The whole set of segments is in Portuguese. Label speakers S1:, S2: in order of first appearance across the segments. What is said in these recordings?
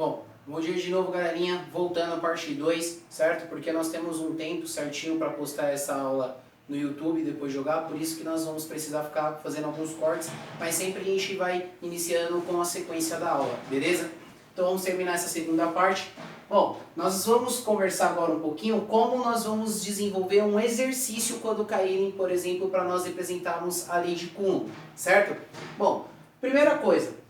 S1: Bom dia de novo, galerinha, voltando à parte 2, certo? Porque nós temos um tempo certinho para postar essa aula no YouTube e depois jogar, por isso que nós vamos precisar ficar fazendo alguns cortes, mas sempre a gente vai iniciando com a sequência da aula, beleza? Então vamos terminar essa segunda parte. Bom, nós vamos conversar agora um pouquinho como nós vamos desenvolver um exercício quando caírem, por exemplo, para nós representarmos a lei de Coulomb, certo? Bom, primeira coisa,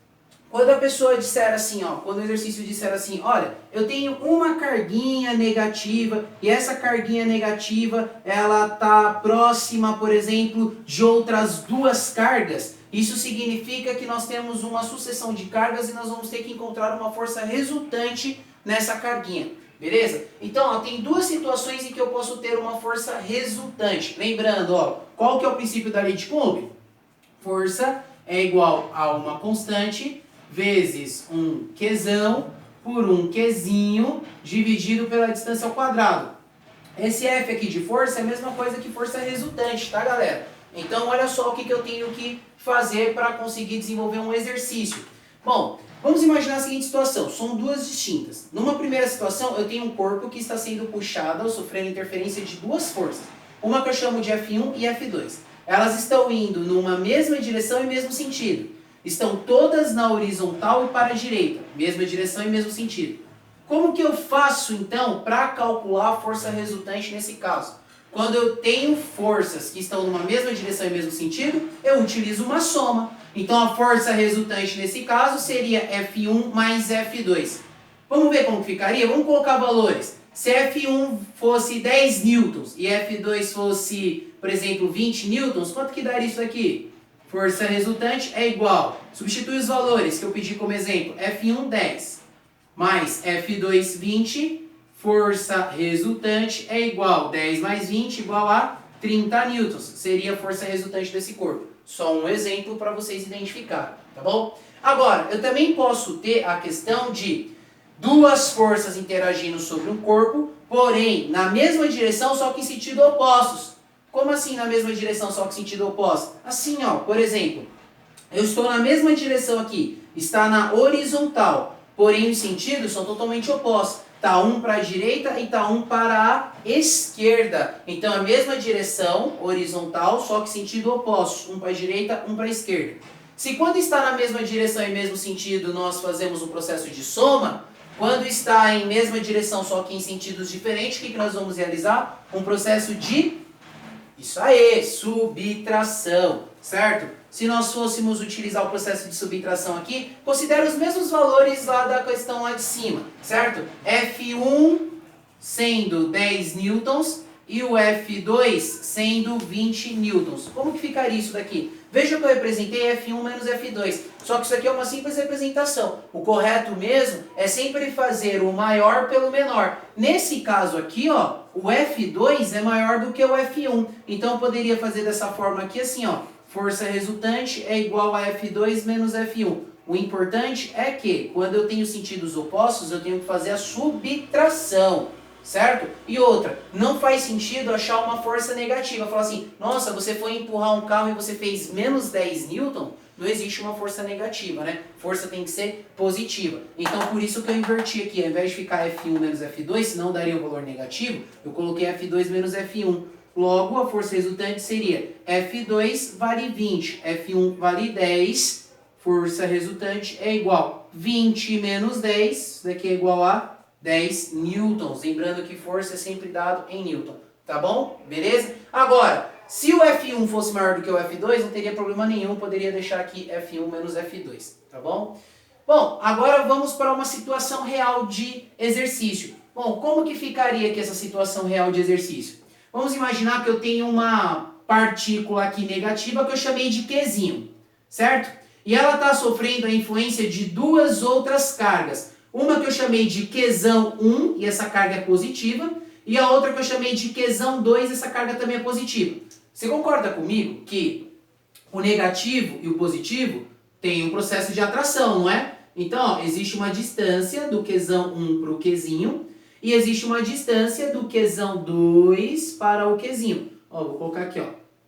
S1: quando a pessoa disser assim, quando o exercício disser assim, olha, eu tenho uma carguinha negativa e essa carguinha negativa, ela está próxima, por exemplo, de outras duas cargas, isso significa que nós temos uma sucessão de cargas e nós vamos ter que encontrar uma força resultante nessa carguinha, beleza? Então, tem duas situações em que eu posso ter uma força resultante. Lembrando, qual que é o princípio da lei de Coulomb? Força é igual a uma constante vezes um Qzão por um Qzinho dividido pela distância ao quadrado. Esse F aqui de força é a mesma coisa que força resultante, tá, galera? Então, olha só o que eu tenho que fazer para conseguir desenvolver um exercício. Bom, vamos imaginar a seguinte situação, são duas distintas. Numa primeira situação, eu tenho um corpo que está sendo puxado ou sofrendo interferência de duas forças. Uma que eu chamo de F1 e F2. Elas estão indo numa mesma direção e mesmo sentido. Estão todas na horizontal e para a direita, mesma direção e mesmo sentido. Como que eu faço, então, para calcular a força resultante nesse caso? Quando eu tenho forças que estão numa mesma direção e mesmo sentido, eu utilizo uma soma. Então, a força resultante nesse caso seria F1 mais F2. Vamos ver como ficaria? Vamos colocar valores. Se F1 fosse 10 newtons e F2 fosse, por exemplo, 20 newtons, quanto que daria isso aqui? Força resultante é igual, substitui os valores que eu pedi como exemplo, F1 10 mais F2 20, força resultante é igual, 10 mais 20 igual a 30 newtons, seria a força resultante desse corpo. Só um exemplo para vocês identificarem, tá bom? Agora, eu também posso ter a questão de duas forças interagindo sobre um corpo, porém na mesma direção, só que em sentido opostos. Como assim na mesma direção, só que sentido oposto? Assim, por exemplo, eu estou na mesma direção aqui, está na horizontal, porém os sentidos são totalmente opostos. Está um para a direita e está um para a esquerda. Então, a mesma direção, horizontal, só que sentido oposto. Um para a direita, um para a esquerda. Se quando está na mesma direção e mesmo sentido, nós fazemos um processo de soma, quando está em mesma direção, só que em sentidos diferentes, o que nós vamos realizar? Um processo de subtração, certo? Se nós fôssemos utilizar o processo de subtração aqui, considere os mesmos valores lá da questão lá de cima, certo? F1 sendo 10 newtons e o F2 sendo 20 newtons. Como que ficaria isso daqui? Veja que eu representei F1 menos F2, só que isso aqui é uma simples representação. O correto mesmo é sempre fazer o maior pelo menor. Nesse caso aqui, o F2 é maior do que o F1. Então eu poderia fazer dessa forma aqui assim, força resultante é igual a F2 menos F1. O importante é que, quando eu tenho sentidos opostos, eu tenho que fazer a subtração, certo? E outra, não faz sentido achar uma força negativa. Falar assim, nossa, você foi empurrar um carro e você fez menos 10 newton, não existe uma força negativa, né? Força tem que ser positiva. Então, por isso que eu inverti aqui, ao invés de ficar F1 menos F2, senão daria um valor negativo, eu coloquei F2 menos F1. Logo, a força resultante seria F2 vale 20, F1 vale 10, força resultante é igual 20 menos 10, isso daqui é igual a 10 newtons. Lembrando que força é sempre dado em newton, tá bom? Beleza? Agora, se o F1 fosse maior do que o F2, não teria problema nenhum, poderia deixar aqui F1 menos F2, tá bom? Bom, agora vamos para uma situação real de exercício. Bom, como que ficaria aqui essa situação real de exercício? Vamos imaginar que eu tenho uma partícula aqui negativa que eu chamei de Qzinho, certo? E ela está sofrendo a influência de duas outras cargas. Uma que eu chamei de Qzão 1, e essa carga é positiva, e a outra que eu chamei de Qzão 2, essa carga também é positiva. Você concorda comigo que o negativo e o positivo têm um processo de atração, não é? Então, existe uma distância do Qzão 1 para o Qzinho, e existe uma distância do Qzão 2 para o Qzinho. Vou colocar aqui,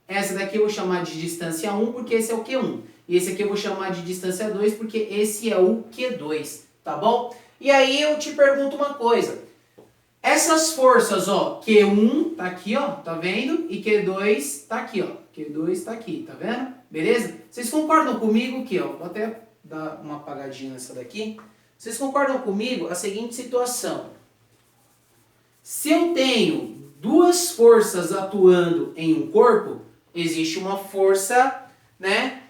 S1: Essa daqui eu vou chamar de distância 1, porque esse é o Q1. E esse aqui eu vou chamar de distância 2, porque esse é o Q2. Tá bom? E aí eu te pergunto uma coisa. Essas forças, ó, Q1 tá aqui, ó, tá vendo? E Q2 tá aqui, ó. Q2 tá aqui, tá vendo? Beleza? Vocês concordam comigo que, ó, vou até dar uma apagadinha nessa daqui. Vocês concordam comigo a seguinte situação. Se eu tenho duas forças atuando em um corpo, existe uma força, né?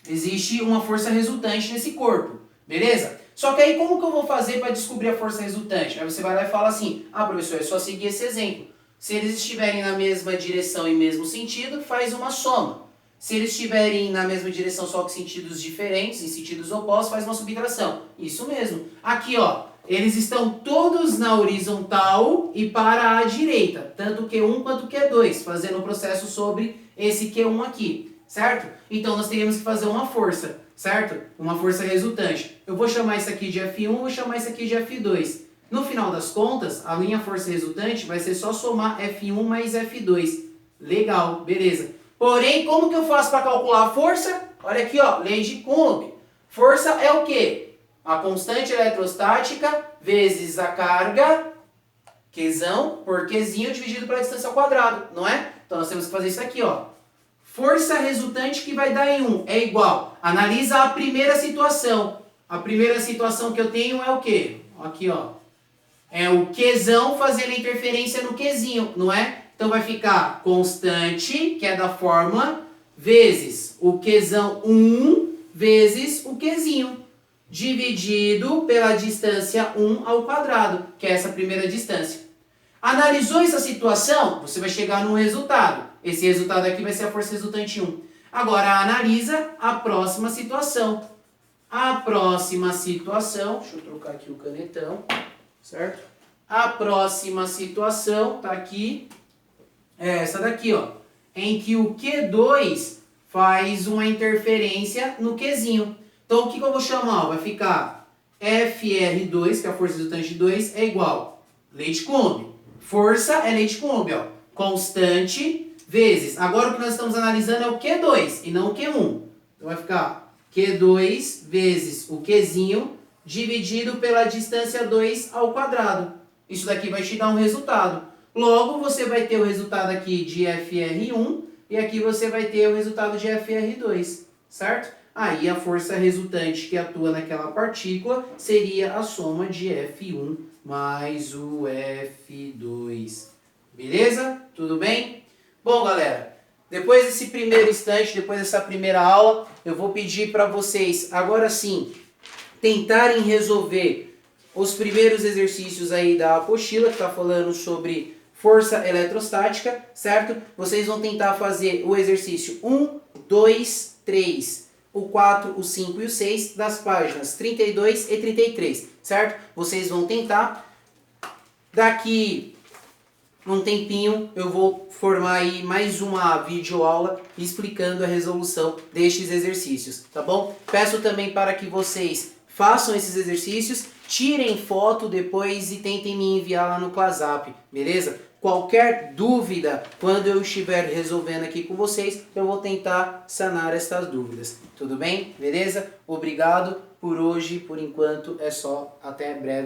S1: Existe uma força resultante nesse corpo, beleza? Só que aí como que eu vou fazer para descobrir a força resultante? Aí você vai lá e fala assim, professor, é só seguir esse exemplo. Se eles estiverem na mesma direção e mesmo sentido, faz uma soma. Se eles estiverem na mesma direção só que sentidos diferentes, em sentidos opostos, faz uma subtração. Isso mesmo. Aqui, ó, eles estão todos na horizontal e para a direita, tanto Q1 quanto Q2, fazendo o processo sobre esse Q1 aqui, certo? Então nós teríamos que fazer uma força, certo? Uma força resultante. Eu vou chamar isso aqui de F1, vou chamar isso aqui de F2. No final das contas, a minha força resultante vai ser só somar F1 mais F2. Legal, beleza. Porém, como que eu faço para calcular a força? Olha aqui, ó, lei de Coulomb. Força é o quê? A constante eletrostática vezes a carga, Qzão, por Qzinho dividido pela distância ao quadrado, não é? Então nós temos que fazer isso aqui, ó. Força resultante que vai dar em 1 é igual. Analisa a primeira situação. A primeira situação que eu tenho é o quê? Aqui, ó. É o Qzão fazendo interferência no Qzinho, não é? Então vai ficar constante, que é da fórmula, vezes o Qzão 1 vezes o Qzinho, dividido pela distância 1 ao quadrado, que é essa primeira distância. Analisou essa situação, você vai chegar num resultado. Esse resultado aqui vai ser a força resultante 1. Agora analisa a próxima situação. A próxima situação, deixa eu trocar aqui o canetão, certo? A próxima situação tá aqui, é essa daqui, ó, em que o Q2 faz uma interferência no Qzinho. Então o que eu vou chamar? Vai ficar FR2, que é a força resultante de 2, é igual lei de Coulomb. Força é lei de Coulomb, ó, constante vezes. Agora o que nós estamos analisando é o Q2 e não o Q1. Então vai ficar Q2 vezes o Qzinho dividido pela distância 2 ao quadrado. Isso daqui vai te dar um resultado. Logo, você vai ter o resultado aqui de FR1 e aqui você vai ter o resultado de FR2, certo? Aí a força resultante que atua naquela partícula seria a soma de F1 mais o F2. Beleza? Tudo bem? Bom, galera, depois desse primeiro instante, depois dessa primeira aula, eu vou pedir para vocês, agora sim, tentarem resolver os primeiros exercícios aí da apostila, que está falando sobre força eletrostática, certo? Vocês vão tentar fazer o exercício 1, 2, 3, o 4, o 5 e o 6 das páginas 32 e 33, certo? Vocês vão tentar. Daqui um tempinho eu vou formar aí mais uma videoaula explicando a resolução destes exercícios, tá bom? Peço também para que vocês façam esses exercícios, tirem foto depois e tentem me enviar lá no WhatsApp, beleza? Qualquer dúvida, quando eu estiver resolvendo aqui com vocês, eu vou tentar sanar essas dúvidas. Tudo bem? Beleza? Obrigado por hoje, por enquanto é só. Até breve.